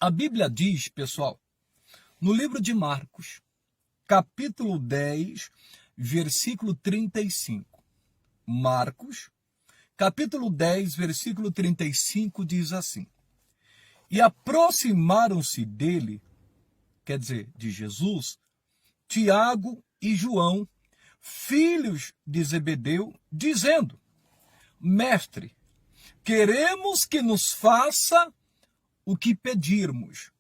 A Bíblia diz, pessoal, no livro de Marcos, capítulo 10, versículo 35. Marcos, capítulo 10, versículo 35 diz assim: E aproximaram-se dele, quer dizer, de Jesus, Tiago e João, filhos de Zebedeu, dizendo: Mestre, queremos que nos faça o que pedirmos.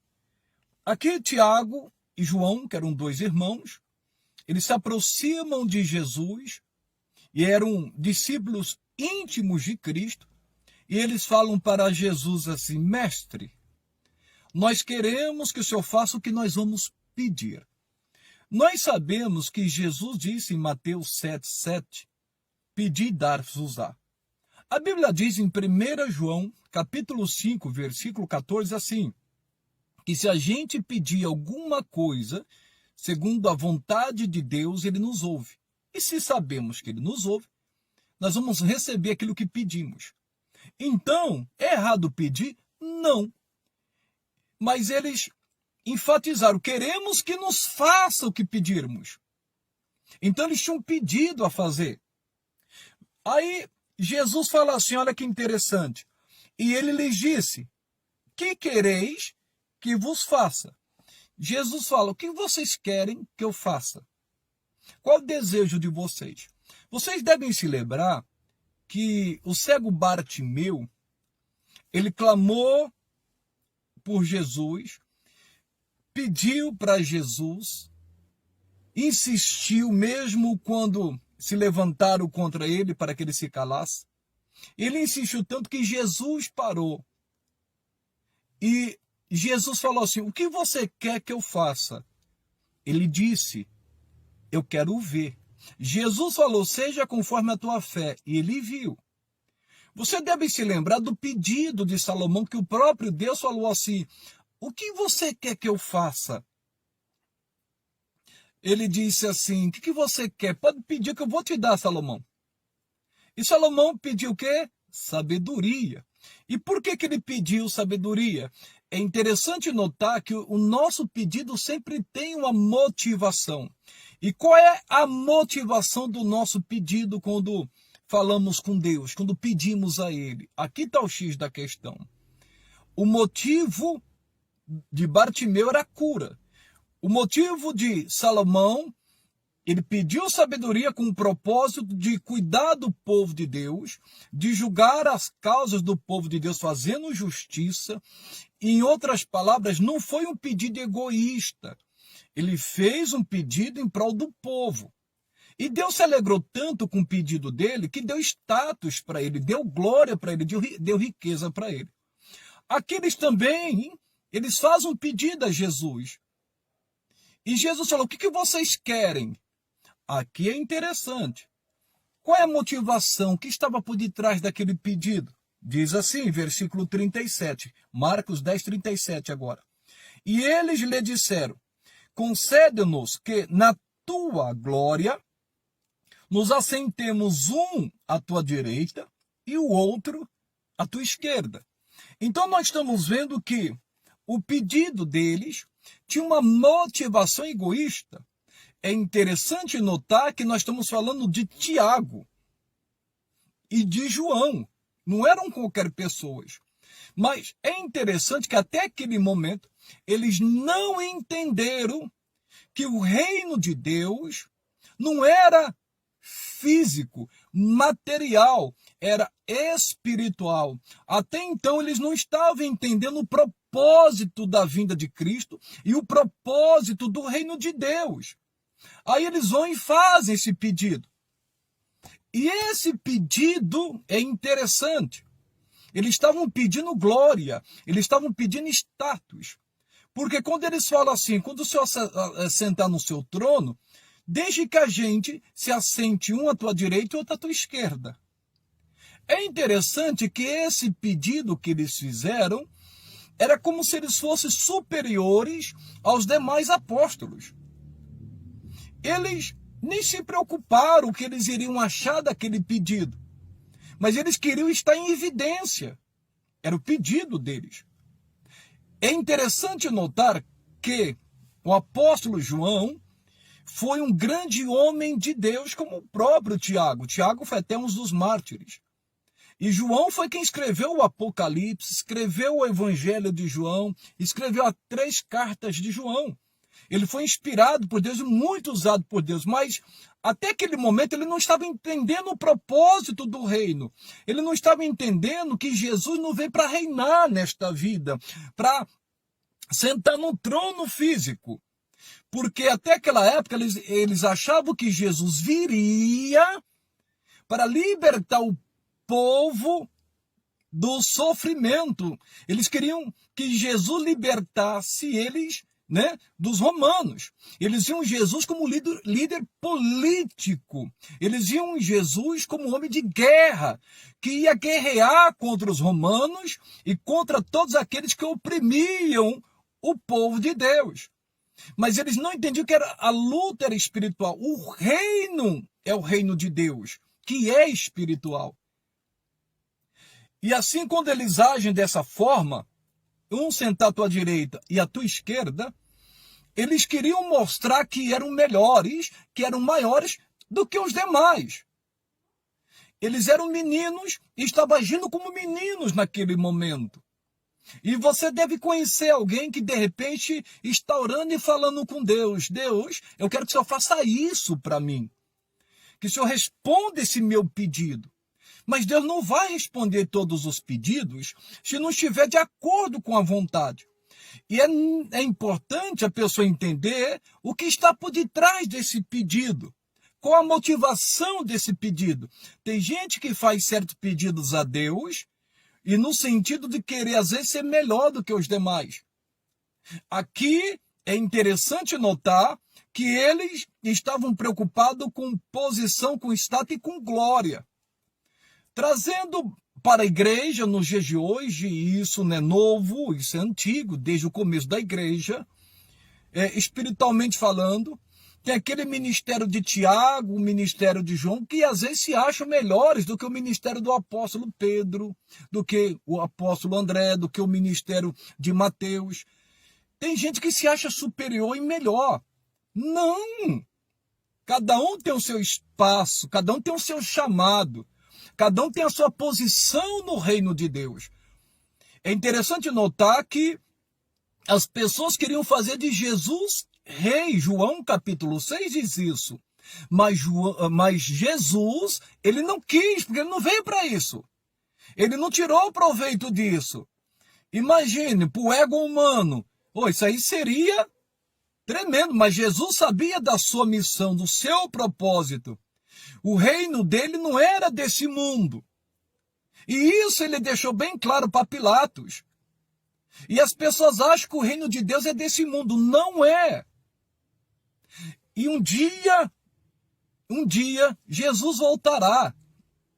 Aqui Tiago e João, que eram dois irmãos, eles se aproximam de Jesus e eram discípulos íntimos de Cristo, e eles falam para Jesus assim: Mestre, nós queremos que o Senhor faça o que nós vamos pedir. Nós sabemos que Jesus disse em Mateus 7,7, pedi e dar-vos-á. A Bíblia diz em 1 João, capítulo 5, versículo 14, assim, que se a gente pedir alguma coisa, segundo a vontade de Deus, Ele nos ouve. E se sabemos que Ele nos ouve, nós vamos receber aquilo que pedimos. Então, é errado pedir? Não. Mas eles enfatizaram: queremos que nos faça o que pedirmos. Então eles tinham um pedido a fazer. Aí Jesus fala assim, olha que interessante. E ele lhes disse: que quereis que vos faça? Jesus fala: o que vocês querem que eu faça? Qual o desejo de vocês? Vocês devem se lembrar que o cego Bartimeu, ele clamou por Jesus, pediu para Jesus, insistiu mesmo quando se levantaram contra ele para que ele se calasse. Ele insistiu tanto que Jesus parou. E Jesus falou assim: o que você quer que eu faça? Ele disse: eu quero ver. Jesus falou: seja conforme a tua fé. E ele viu. Você deve se lembrar do pedido de Salomão, que o próprio Deus falou assim: o que você quer que eu faça? Ele disse assim: o que você quer? Pode pedir que eu vou te dar, Salomão. E Salomão pediu o quê? Sabedoria. E por que ele pediu sabedoria? É interessante notar que o nosso pedido sempre tem uma motivação. E qual é a motivação do nosso pedido quando falamos com Deus, quando pedimos a Ele? Aqui está o X da questão. O motivo de Bartimeu era a cura. O motivo de Salomão, ele pediu sabedoria com o propósito de cuidar do povo de Deus, de julgar as causas do povo de Deus, fazendo justiça. Em outras palavras, não foi um pedido egoísta. Ele fez um pedido em prol do povo. E Deus se alegrou tanto com o pedido dele que deu status para ele, deu glória para ele, deu riqueza para ele. Aqueles também, eles fazem um pedido a Jesus. E Jesus falou: o que vocês querem? Aqui é interessante. Qual é a motivação que estava por detrás daquele pedido? Diz assim, versículo 37, Marcos 10, 37 agora. E eles lhe disseram: concede-nos que na tua glória nos assentemos um à tua direita e o outro à tua esquerda. Então nós estamos vendo que o pedido deles tinha uma motivação egoísta. É interessante notar que nós estamos falando de Tiago e de João. Não eram qualquer pessoas. Mas é interessante que até aquele momento eles não entenderam que o reino de Deus não era físico, material, era espiritual. Até então eles não estavam entendendo o propósito da vinda de Cristo e o propósito do reino de Deus. Aí eles vão e fazem esse pedido. E esse pedido é interessante. Eles estavam pedindo glória, eles estavam pedindo status. Porque quando eles falam assim: quando o Senhor sentar no seu trono, deixe que a gente se assente um à tua direita e outro à tua esquerda. É interessante que esse pedido que eles fizeram era como se eles fossem superiores aos demais apóstolos. Eles nem se preocuparam o que eles iriam achar daquele pedido. Mas eles queriam estar em evidência. Era o pedido deles. É interessante notar que o apóstolo João foi um grande homem de Deus, como o próprio Tiago. Tiago foi até um dos mártires. E João foi quem escreveu o Apocalipse, escreveu o Evangelho de João, escreveu as 3 cartas de João. Ele foi inspirado por Deus e muito usado por Deus, mas até aquele momento ele não estava entendendo o propósito do reino. Ele não estava entendendo que Jesus não veio para reinar nesta vida, para sentar num trono físico. Porque até aquela época eles achavam que Jesus viria para libertar o povo do sofrimento. Eles queriam que Jesus libertasse eles, né, dos romanos. Eles viam Jesus como líder político. Eles viam Jesus como homem de guerra, que ia guerrear contra os romanos e contra todos aqueles que oprimiam o povo de Deus. Mas eles não entendiam que a luta era espiritual. O reino é o reino de Deus, que é espiritual. E assim, quando eles agem dessa forma, um sentar à tua direita e à tua esquerda, eles queriam mostrar que eram melhores, que eram maiores do que os demais. Eles eram meninos e estavam agindo como meninos naquele momento. E você deve conhecer alguém que de repente está orando e falando com Deus. Deus, eu quero que o Senhor faça isso para mim. Que o Senhor responda esse meu pedido. Mas Deus não vai responder todos os pedidos se não estiver de acordo com a vontade. E é importante a pessoa entender o que está por detrás desse pedido. Qual a motivação desse pedido? Tem gente que faz certos pedidos a Deus e no sentido de querer, às vezes, ser melhor do que os demais. Aqui é interessante notar que eles estavam preocupados com posição, com status e com glória. Trazendo para a igreja nos dias de hoje, e isso não é novo, isso é antigo, desde o começo da igreja, espiritualmente falando, tem aquele ministério de Tiago, o ministério de João, que às vezes se acham melhores do que o ministério do apóstolo Pedro, do que o apóstolo André, do que o ministério de Mateus. Tem gente que se acha superior e melhor. Não! Cada um tem o seu espaço, cada um tem o seu chamado, cada um tem a sua posição no reino de Deus. É interessante notar que as pessoas queriam fazer de Jesus rei. João capítulo 6 diz isso. Mas Jesus, ele não quis, porque ele não veio para isso. Ele não tirou proveito disso. Imagine, para o ego humano, isso aí seria tremendo, mas Jesus sabia da sua missão, do seu propósito. O reino dele não era desse mundo. E isso ele deixou bem claro para Pilatos. E as pessoas acham que o reino de Deus é desse mundo. Não é. E um dia, Jesus voltará,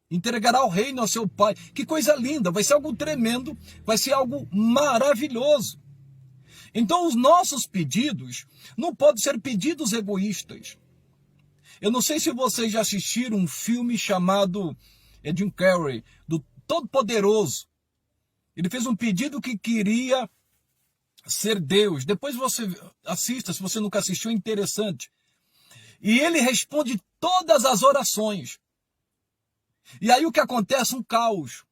entregará o reino ao seu Pai. Que coisa linda, vai ser algo tremendo, vai ser algo maravilhoso. Então os nossos pedidos não podem ser pedidos egoístas. Eu não sei se vocês já assistiram um filme chamado Jim Carrey, do Todo-Poderoso. Ele fez um pedido que queria ser Deus. Depois você assista, se você nunca assistiu, é interessante. E ele responde todas as orações. E aí o que acontece? Um caos.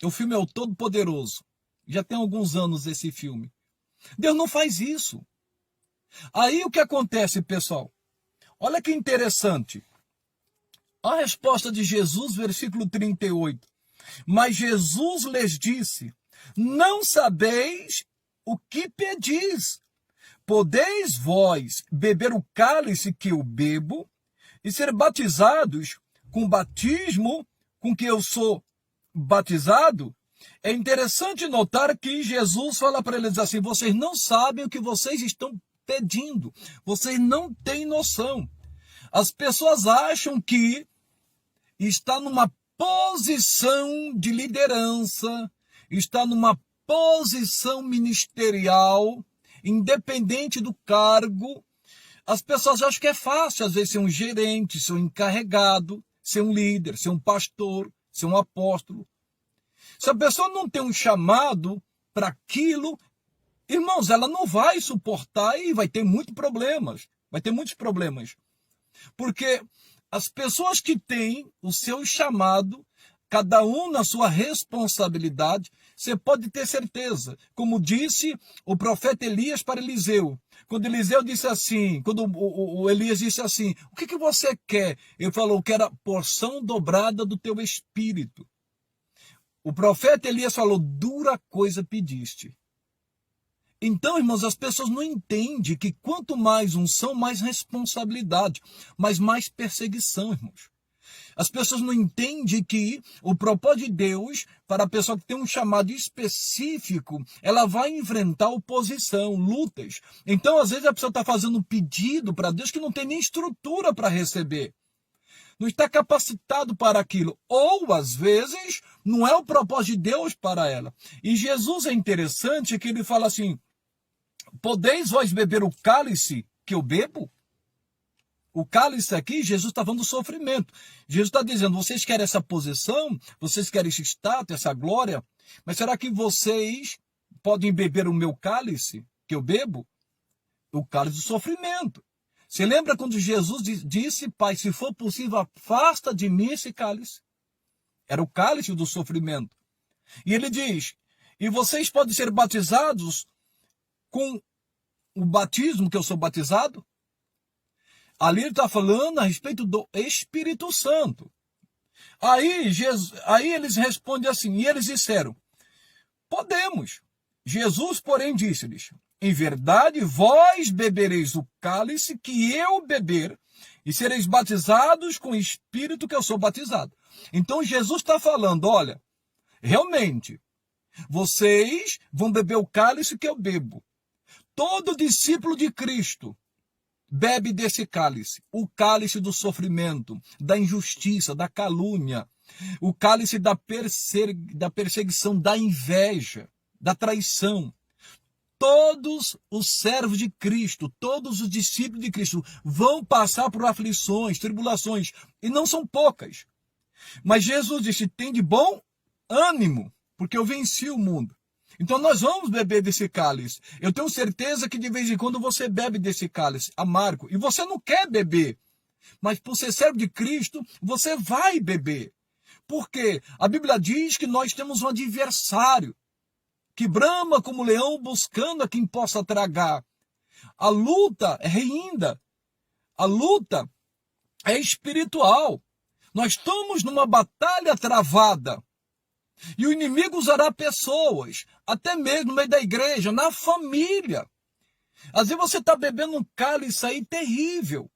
O filme é o Todo-Poderoso. Já tem alguns anos esse filme. Deus não faz isso. Aí o que acontece, pessoal? Olha que interessante. A resposta de Jesus, versículo 38. Mas Jesus lhes disse: não sabeis o que pedis. Podeis vós beber o cálice que eu bebo e ser batizados com o batismo com que eu sou batizado? É interessante notar que Jesus fala para eles assim: vocês não sabem o que vocês estão pedindo, vocês não têm noção. As pessoas acham que está numa posição de liderança, está numa posição ministerial, independente do cargo. As pessoas acham que é fácil, às vezes, ser um gerente, ser um encarregado, ser um líder, ser um pastor, ser um apóstolo. Se a pessoa não tem um chamado para aquilo, Irmãos, ela não vai suportar e vai ter muitos problemas. Vai ter muitos problemas. Porque as pessoas que têm o seu chamado, cada um na sua responsabilidade, você pode ter certeza. Como disse o profeta Elias para Eliseu. Quando Eliseu disse assim, quando o Elias disse assim, o que você quer? Ele falou, eu quero a porção dobrada do teu espírito. O profeta Elias falou, dura coisa pediste. Então, irmãos, as pessoas não entendem que quanto mais unção, mais responsabilidade, mas mais perseguição, irmãos. As pessoas não entendem que o propósito de Deus, para a pessoa que tem um chamado específico, ela vai enfrentar oposição, lutas. Então, às vezes, a pessoa está fazendo um pedido para Deus que não tem nem estrutura para receber. Não está capacitado para aquilo. Ou, às vezes, não é o propósito de Deus para ela. E Jesus é interessante que ele fala assim, podeis vós beber o cálice que eu bebo? O cálice aqui, Jesus está falando do sofrimento. Jesus está dizendo, vocês querem essa posição, vocês querem esse status, essa glória, mas será que vocês podem beber o meu cálice que eu bebo? O cálice do sofrimento. Você lembra quando Jesus disse, Pai, se for possível, afasta de mim esse cálice? Era o cálice do sofrimento. E ele diz, e vocês podem ser batizados com o batismo que eu sou batizado? Ali ele está falando a respeito do Espírito Santo. Aí eles respondem assim, e eles disseram, podemos. Jesus, porém, disse-lhes, em verdade, vós bebereis o cálice que eu beber, e sereis batizados com o Espírito que eu sou batizado. Então Jesus está falando, olha, realmente, vocês vão beber o cálice que eu bebo. Todo discípulo de Cristo bebe desse cálice, o cálice do sofrimento, da injustiça, da calúnia, o cálice da perseguição, da inveja, da traição. Todos os servos de Cristo, todos os discípulos de Cristo vão passar por aflições, tribulações, e não são poucas. Mas Jesus disse, tem de bom ânimo, porque eu venci o mundo. Então nós vamos beber desse cálice. Eu tenho certeza que de vez em quando você bebe desse cálice amargo. E você não quer beber. Mas por ser servo de Cristo, você vai beber. Por quê? A Bíblia diz que nós temos um adversário que brama como leão buscando a quem possa tragar. A luta é ainda. A luta é espiritual. Nós estamos numa batalha travada. E o inimigo usará pessoas, até mesmo no meio da igreja, na família. Às vezes você está bebendo um cálice aí terrível.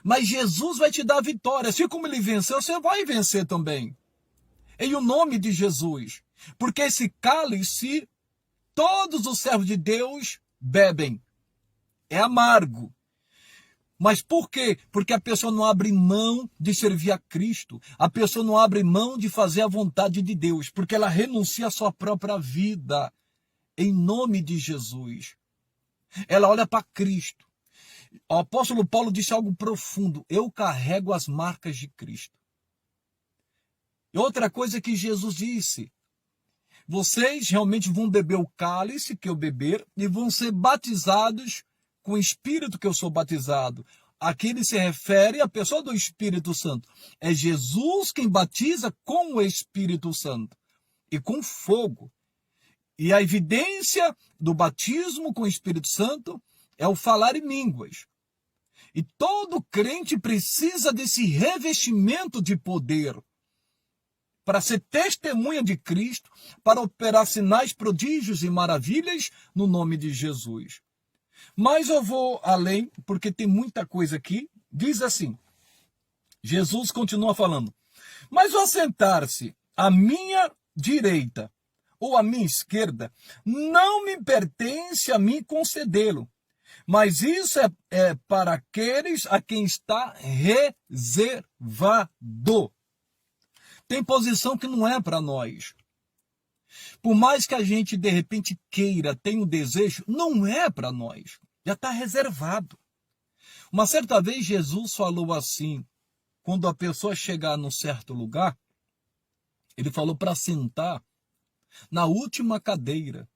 Mas Jesus vai te dar vitória. Assim como ele venceu, você vai vencer também. Em o nome de Jesus. Porque esse cálice, todos os servos de Deus bebem. É amargo. Mas por quê? Porque a pessoa não abre mão de servir a Cristo. A pessoa não abre mão de fazer a vontade de Deus. Porque ela renuncia à sua própria vida. Em nome de Jesus. Ela olha para Cristo. O apóstolo Paulo disse algo profundo. Eu carrego as marcas de Cristo. E outra coisa que Jesus disse. Vocês realmente vão beber o cálice que eu beber e vão ser batizados com o Espírito que eu sou batizado. Aqui ele se refere à pessoa do Espírito Santo. É Jesus quem batiza com o Espírito Santo e com fogo. E a evidência do batismo com o Espírito Santo é o falar em línguas. E todo crente precisa desse revestimento de poder para ser testemunha de Cristo, para operar sinais, prodígios e maravilhas no nome de Jesus. Mas eu vou além, porque tem muita coisa aqui. Diz assim, Jesus continua falando, mas ao sentar-se à minha direita ou à minha esquerda, não me pertence a mim concedê-lo. Mas isso é para aqueles a quem está reservado. Tem posição que não é para nós. Por mais que a gente, de repente, queira, tenha um desejo, não é para nós. Já está reservado. Uma certa vez, Jesus falou assim, quando a pessoa chegar num certo lugar, ele falou para sentar na última cadeira.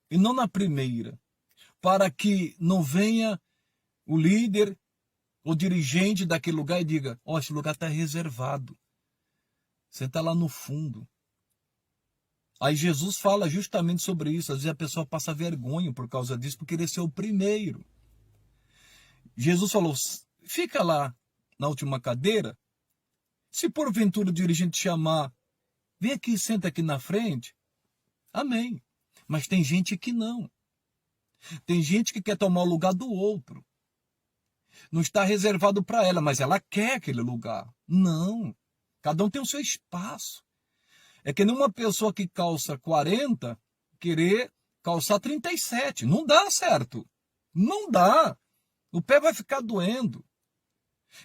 e não na primeira, para que não venha o líder, o dirigente daquele lugar e diga: ó, esse lugar está reservado, senta lá no fundo. Aí Jesus fala justamente sobre isso. Às vezes a pessoa passa vergonha por causa disso, por querer ser o primeiro. Jesus falou: fica lá na última cadeira. Se porventura o dirigente chamar, vem aqui, senta aqui na frente. Amém. Mas tem gente que não. Tem gente que quer tomar o lugar do outro. Não está reservado para ela, mas ela quer aquele lugar. Não. Cada um tem o seu espaço. É que nem uma pessoa que calça 40 querer calçar 37. Não dá certo. Não dá. O pé vai ficar doendo.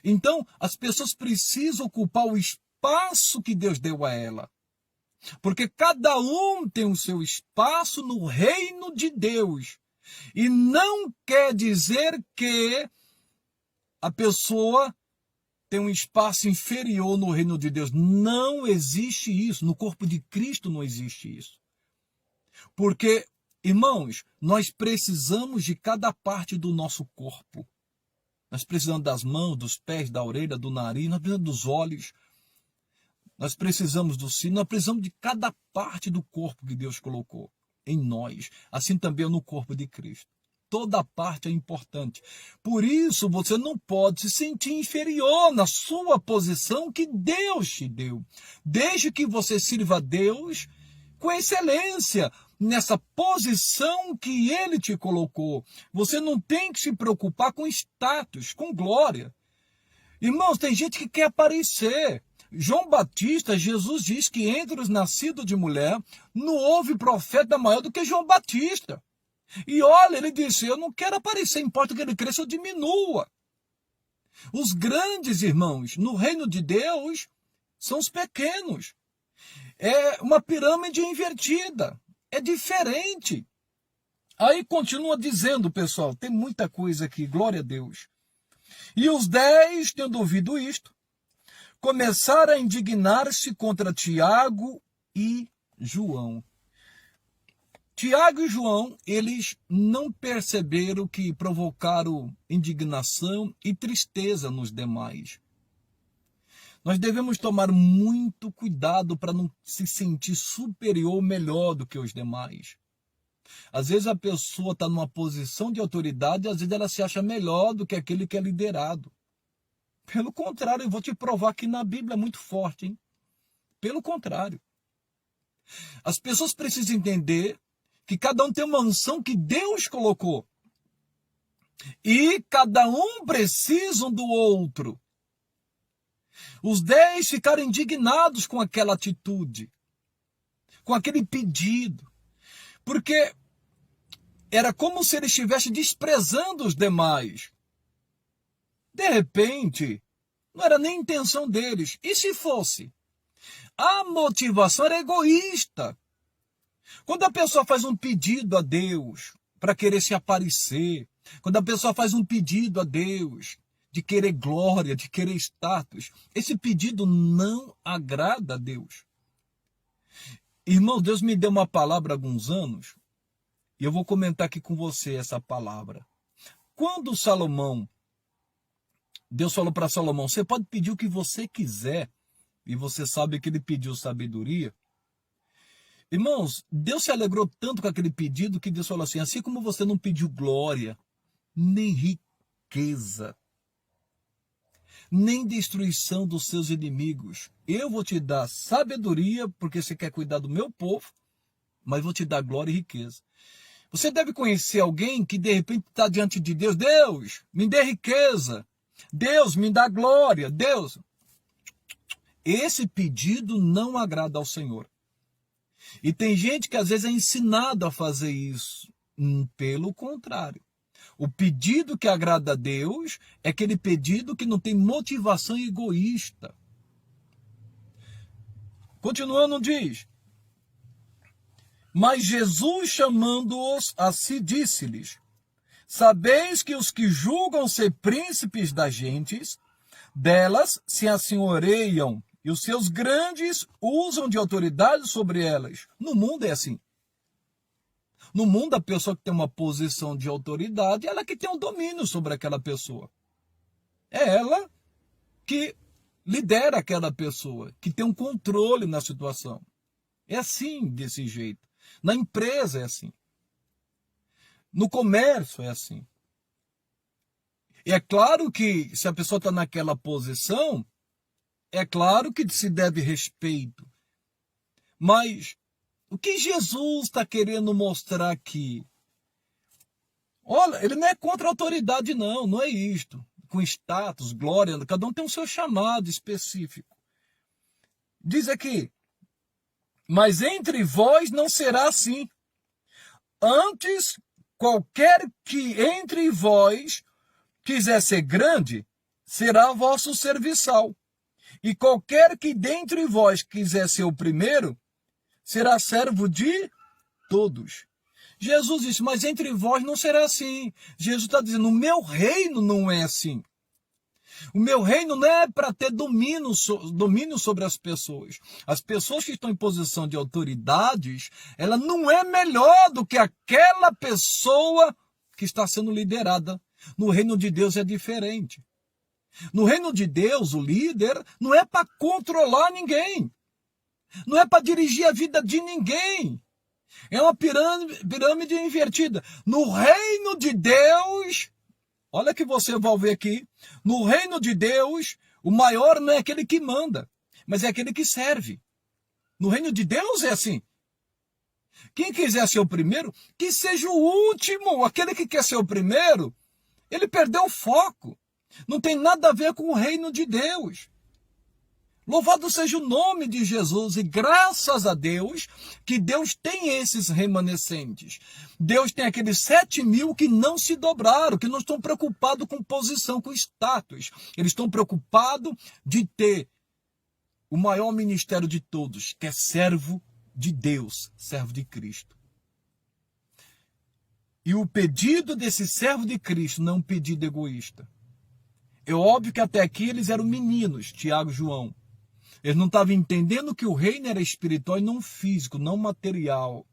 Então, as pessoas precisam ocupar o espaço que Deus deu a ela. Porque cada um tem o seu espaço no reino de Deus. E não quer dizer que a pessoa tem um espaço inferior no reino de Deus. Não existe isso. No corpo de Cristo não existe isso. Porque, irmãos, nós precisamos de cada parte do nosso corpo. Nós precisamos das mãos, dos pés, da orelha, do nariz, nós precisamos dos olhos. Nós precisamos do sino, nós precisamos de cada parte do corpo que Deus colocou em nós. Assim também no corpo de Cristo. Toda parte é importante. Por isso, você não pode se sentir inferior na sua posição que Deus te deu. Desde que você sirva a Deus com excelência, nessa posição que Ele te colocou. Você não tem que se preocupar com status, com glória. Irmãos, tem gente que quer aparecer. João Batista, Jesus diz que entre os nascidos de mulher, não houve profeta maior do que João Batista. E olha, ele disse: eu não quero aparecer, importa que ele cresça ou diminua. Os grandes, irmãos, no reino de Deus, são os pequenos. É uma pirâmide invertida. É diferente. Aí continua dizendo, pessoal, tem muita coisa aqui, glória a Deus. E os 10, tendo ouvido isto, começaram a indignar-se contra Tiago e João. Tiago e João, eles não perceberam que provocaram indignação e tristeza nos demais. Nós devemos tomar muito cuidado para não se sentir superior ou melhor do que os demais. Às vezes a pessoa está numa posição de autoridade e às vezes ela se acha melhor do que aquele que é liderado. Pelo contrário, eu vou te provar que na Bíblia é muito forte, hein? Pelo contrário. As pessoas precisam entender que cada um tem uma unção que Deus colocou. E cada um precisa do outro. Os 10 ficaram indignados com aquela atitude, com aquele pedido, porque era como se ele estivesse desprezando os demais. De repente, não era nem intenção deles. E se fosse? A motivação era egoísta. Quando a pessoa faz um pedido a Deus para querer se aparecer, quando a pessoa faz um pedido a Deus de querer glória, de querer status, esse pedido não agrada a Deus. Irmão, Deus me deu uma palavra há alguns anos, e eu vou comentar aqui com você essa palavra. Quando Salomão, Deus falou para Salomão: você pode pedir o que você quiser, e você sabe que ele pediu sabedoria. Irmãos, Deus se alegrou tanto com aquele pedido que Deus falou assim: assim como você não pediu glória, nem riqueza, nem destruição dos seus inimigos, eu vou te dar sabedoria, porque você quer cuidar do meu povo, mas vou te dar glória e riqueza. Você deve conhecer alguém que de repente está diante de Deus: Deus, me dê riqueza, Deus, me dá glória, Deus. Esse pedido não agrada ao Senhor. E tem gente que às vezes é ensinado a fazer isso. Pelo contrário. O pedido que agrada a Deus é aquele pedido que não tem motivação egoísta. Continuando, diz: mas Jesus, chamando-os a si, disse-lhes: sabeis que os que julgam ser príncipes das gentes, delas se assenhoreiam, e os seus grandes usam de autoridade sobre elas. No mundo é assim. No mundo, a pessoa que tem uma posição de autoridade, ela que tem um domínio sobre aquela pessoa. É ela que lidera aquela pessoa, que tem um controle na situação. É assim, desse jeito. Na empresa é assim. No comércio é assim. E é claro que se a pessoa está naquela posição, é claro que se deve respeito. Mas o que Jesus está querendo mostrar aqui? Olha, ele não é contra a autoridade, não é isto. Com status, glória, cada um tem o seu chamado específico. Diz aqui, mas entre vós não será assim. Antes, qualquer que entre vós quiser ser grande, será vosso serviçal. E qualquer que dentre vós quiser ser o primeiro, será servo de todos. Jesus disse, mas entre vós não será assim. Jesus está dizendo, o meu reino não é assim. O meu reino não é para ter domínio sobre as pessoas. As pessoas que estão em posição de autoridades, ela não é melhor do que aquela pessoa que está sendo liderada. No reino de Deus é diferente. No reino de Deus, o líder não é para controlar ninguém. Não é para dirigir a vida de ninguém. É uma pirâmide invertida. No reino de Deus, olha que você vai ver aqui. No reino de Deus, o maior não é aquele que manda, mas é aquele que serve. No reino de Deus é assim. Quem quiser ser o primeiro, que seja o último. Aquele que quer ser o primeiro, ele perdeu o foco. Não tem nada a ver com o reino de Deus. Louvado seja o nome de Jesus e graças a Deus que Deus tem esses remanescentes. Deus tem aqueles 7.000 que não se dobraram, que não estão preocupados com posição, com status. Eles estão preocupados de ter o maior ministério de todos, que é servo de Deus, servo de Cristo. E o pedido desse servo de Cristo não é um pedido egoísta. É óbvio que até aqui eles eram meninos, Tiago e João. Eles não estavam entendendo que o reino era espiritual e não físico, não material.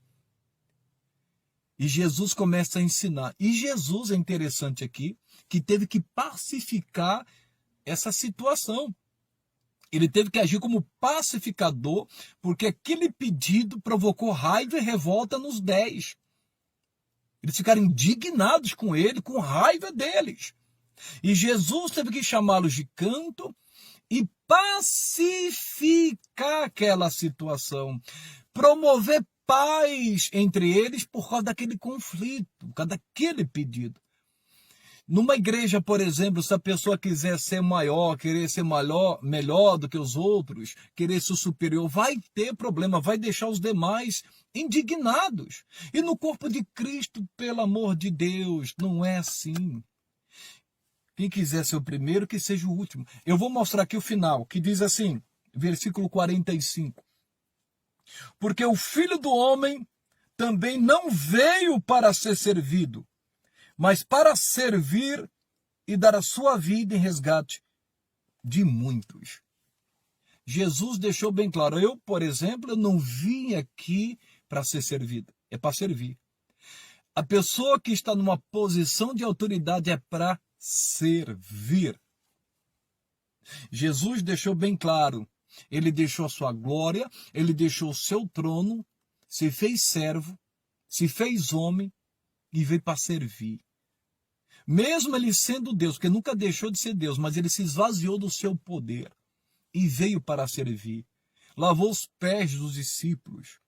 E Jesus começa a ensinar. E Jesus, é interessante aqui, que teve que pacificar essa situação. Ele teve que agir como pacificador, porque aquele pedido provocou raiva e revolta nos 10. Eles ficaram indignados com ele, com raiva deles. E Jesus teve que chamá-los de canto e pacificar aquela situação, promover paz entre eles por causa daquele conflito, por causa daquele pedido. Numa igreja, por exemplo, se a pessoa quiser ser maior, querer ser melhor do que os outros, querer ser superior, vai ter problema, vai deixar os demais indignados. E no corpo de Cristo, pelo amor de Deus, não é assim. Quem quiser ser o primeiro, que seja o último. Eu vou mostrar aqui o final, que diz assim, versículo 45. Porque o Filho do Homem também não veio para ser servido, mas para servir e dar a sua vida em resgate de muitos. Jesus deixou bem claro, eu, por exemplo, eu não vim aqui para ser servido, é para servir. A pessoa que está numa posição de autoridade é para servir. Jesus deixou bem claro, ele deixou a sua glória, ele deixou o seu trono, se fez servo, se fez homem e veio para servir. Mesmo ele sendo Deus, porque nunca deixou de ser Deus, mas ele se esvaziou do seu poder e veio para servir. Lavou os pés dos discípulos.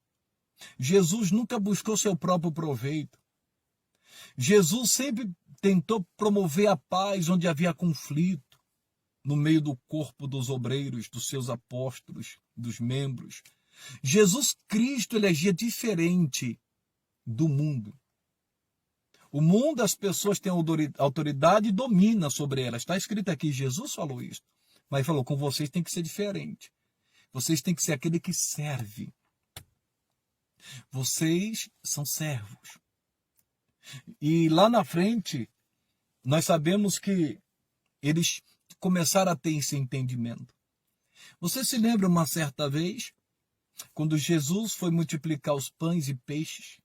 Jesus nunca buscou seu próprio proveito. Jesus sempre tentou promover a paz onde havia conflito, no meio do corpo dos obreiros, dos seus apóstolos, dos membros. Jesus Cristo, ele agia diferente do mundo. O mundo, as pessoas têm autoridade e domina sobre elas. Está escrito aqui, Jesus falou isso. Mas falou, com vocês tem que ser diferente. Vocês têm que ser aquele que serve. Vocês são servos. E lá na frente, nós sabemos que eles começaram a ter esse entendimento. Você se lembra uma certa vez, quando Jesus foi multiplicar os pães e peixes?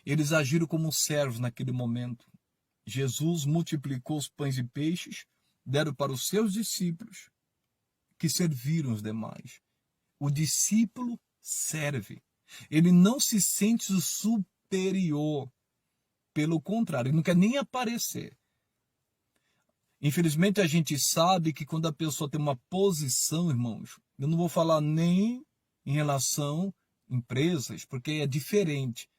Eles agiram como servos naquele momento. Jesus multiplicou os pães e peixes, deram para os seus discípulos, que serviram os demais. O discípulo serve. Ele não se sente superior. Pelo contrário, ele não quer nem aparecer. Infelizmente, a gente sabe que quando a pessoa tem uma posição, irmãos, eu não vou falar nem em relação a empresas, porque é diferente.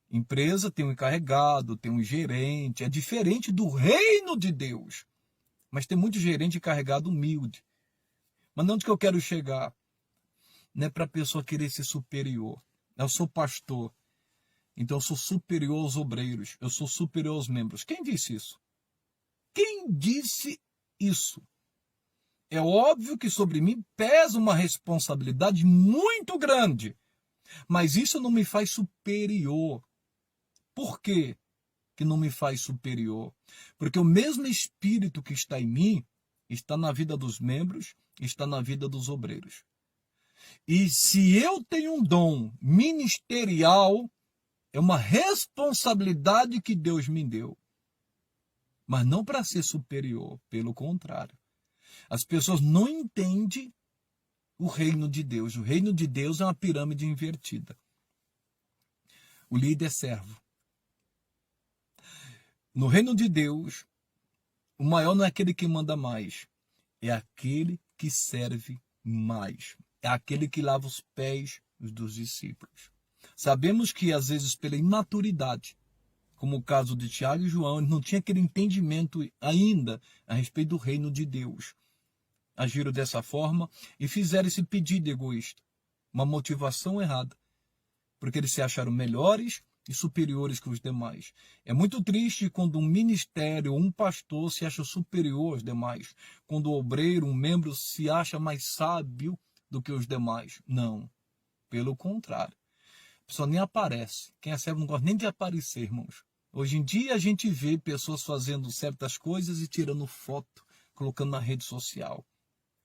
Empresa tem um encarregado, tem um gerente, é diferente do reino de Deus. Mas tem muito gerente encarregado humilde. Mas onde que eu quero chegar? Não é para a pessoa querer ser superior. Eu sou pastor, então eu sou superior aos obreiros, eu sou superior aos membros. Quem disse isso? Quem disse isso? É óbvio que sobre mim pesa uma responsabilidade muito grande, mas isso não me faz superior. Por quê que não me faz superior? Porque o mesmo Espírito que está em mim está na vida dos membros, está na vida dos obreiros. E se eu tenho um dom ministerial, é uma responsabilidade que Deus me deu. Mas não para ser superior, pelo contrário. As pessoas não entendem o reino de Deus. O reino de Deus é uma pirâmide invertida. O líder é servo. No reino de Deus, o maior não é aquele que manda mais, é aquele que serve mais. É aquele que lava os pés dos discípulos. Sabemos que, às vezes, pela imaturidade, como o caso de Tiago e João, eles não tinham aquele entendimento ainda a respeito do reino de Deus. Agiram dessa forma e fizeram esse pedido egoísta. Uma motivação errada. Porque eles se acharam melhores e superiores que os demais. É muito triste quando um ministério, um pastor se acha superior aos demais. Quando o obreiro, um membro, se acha mais sábio do que os demais. Não. Pelo contrário. A pessoa nem aparece. Quem é servo não gosta nem de aparecer, irmãos. Hoje em dia a gente vê pessoas fazendo certas coisas e tirando foto, colocando na rede social.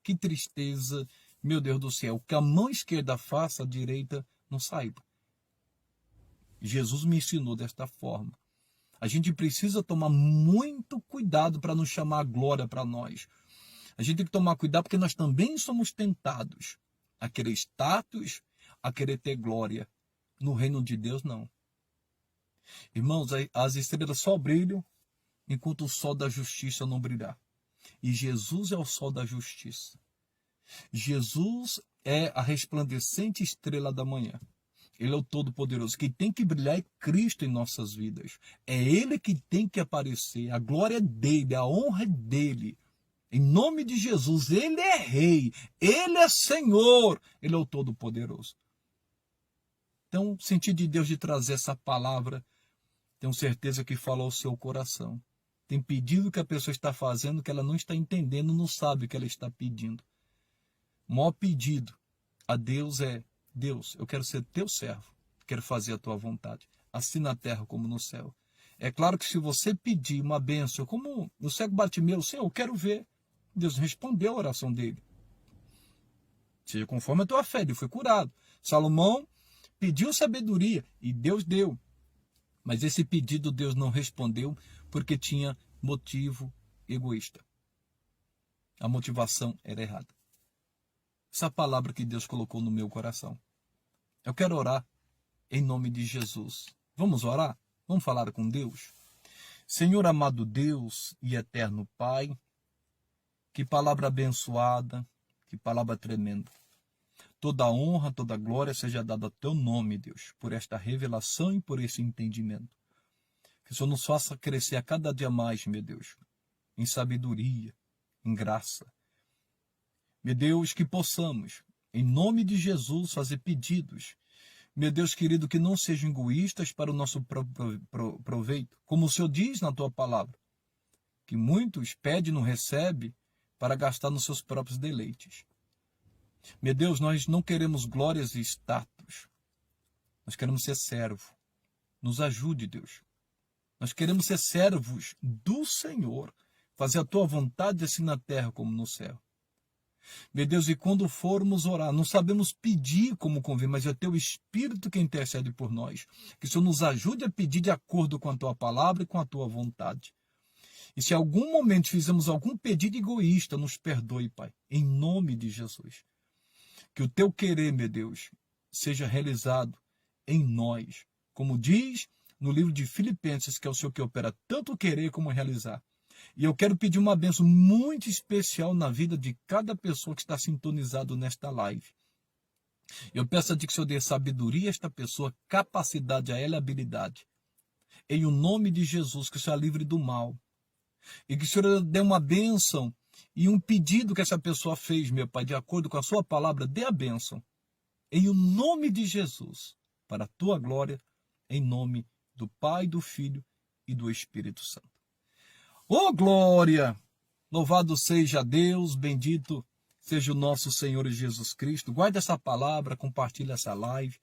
Que tristeza, meu Deus do céu. Que a mão esquerda faça, a direita não saiba. Jesus me ensinou desta forma. A gente precisa tomar muito cuidado para não chamar a glória para nós. A gente tem que tomar cuidado porque nós também somos tentados a querer status, a querer ter glória. No reino de Deus, não. Irmãos, as estrelas só brilham enquanto o sol da justiça não brilhar. E Jesus é o sol da justiça. Jesus é a resplandecente estrela da manhã. Ele é o Todo-Poderoso. Quem tem que brilhar é Cristo em nossas vidas. É Ele que tem que aparecer. A glória é dele, a honra é dele. Em nome de Jesus, Ele é Rei, Ele é Senhor, Ele é o Todo-Poderoso. Então, senti de Deus de trazer essa palavra, tenho certeza que fala ao seu coração. Tem pedido que a pessoa está fazendo que ela não está entendendo, não sabe o que ela está pedindo. O maior pedido a Deus é: Deus, eu quero ser teu servo, quero fazer a tua vontade, assim na terra como no céu. É claro que se você pedir uma bênção, como o cego Bartimeu, Senhor, eu quero ver, Deus respondeu a oração dele. Seja conforme a tua fé, ele foi curado. Salomão pediu sabedoria e Deus deu. Mas esse pedido Deus não respondeu porque tinha motivo egoísta. A motivação era errada. Essa palavra que Deus colocou no meu coração. Eu quero orar em nome de Jesus. Vamos orar? Vamos falar com Deus? Senhor amado Deus e eterno Pai, que palavra abençoada, que palavra tremenda. Toda a honra, toda a glória seja dada ao teu nome, Deus, por esta revelação e por esse entendimento. Que o Senhor nos faça crescer a cada dia mais, meu Deus, em sabedoria, em graça. Meu Deus, que possamos, em nome de Jesus, fazer pedidos. Meu Deus querido, que não sejam egoístas para o nosso proveito. Como o Senhor diz na tua palavra, que muitos pedem e não recebem para gastar nos seus próprios deleites. Meu Deus, nós não queremos glórias e status. Nós queremos ser servo. Nos ajude, Deus. Nós queremos ser servos do Senhor. Fazer a tua vontade assim na terra como no céu. Meu Deus, e quando formos orar, não sabemos pedir como convém, mas é teu Espírito que intercede por nós. Que o Senhor nos ajude a pedir de acordo com a tua palavra e com a tua vontade. E se em algum momento fizemos algum pedido egoísta, nos perdoe, Pai, em nome de Jesus. Que o teu querer, meu Deus, seja realizado em nós. Como diz no livro de Filipenses, que é o Senhor que opera tanto querer como realizar. E eu quero pedir uma bênção muito especial na vida de cada pessoa que está sintonizado nesta live. Eu peço a Ti que o Senhor dê sabedoria a esta pessoa, capacidade a ela e habilidade. Em o nome de Jesus, que o Senhor a livre do mal. E que o Senhor dê uma bênção e um pedido que essa pessoa fez, meu Pai, de acordo com a sua palavra, dê a bênção. Em o nome de Jesus, para a Tua glória, em nome do Pai, do Filho e do Espírito Santo. Oh, glória! Louvado seja Deus, bendito seja o nosso Senhor Jesus Cristo. Guarde essa palavra, compartilhe essa live.